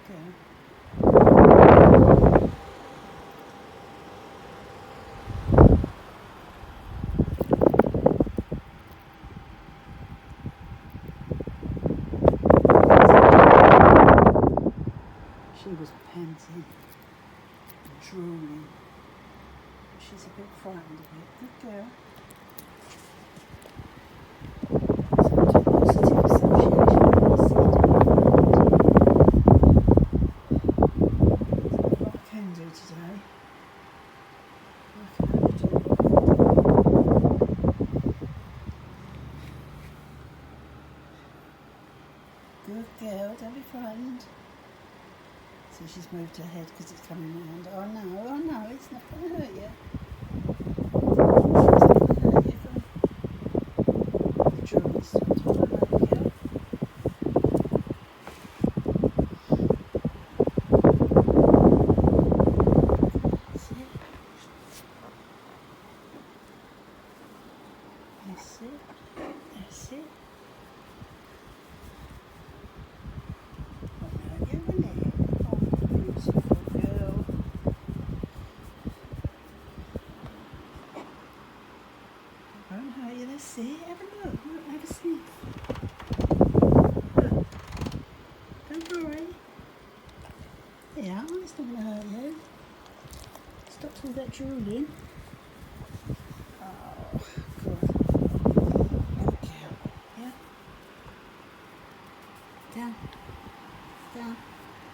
girl. She was panting and drooling. She's a bit frightened of it. Good girl. Today. Good girl, don't be frightened. So she's moved her head because it's coming round. Oh no, it's not going to hurt you. The drum stopped. Well, there you go. That's it. That's it. Won't hurt you, will it? Oh, beautiful girl. Won't hurt you, that's it. Have a look. Look, have a sniff. Look. Don't worry. Yeah, it's not going to hurt you. Stop all that drooling. Oh, good. Good girl. Yeah. Down. Down.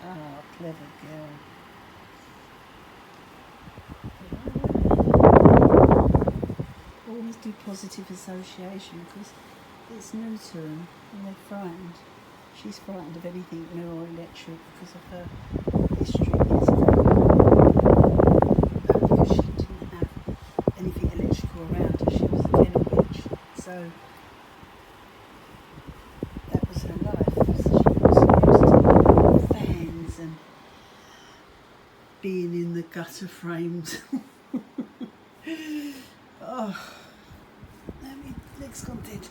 Oh, clever girl. Always do positive association because it's new to them and they're frightened. She's frightened of anything new or electric because of her history. Because she didn't have anything electrical around her. She was a kennel bitch. So that was her life. So she was used to fans and being in the gutter frames. Oh, let me, leg's gone dead.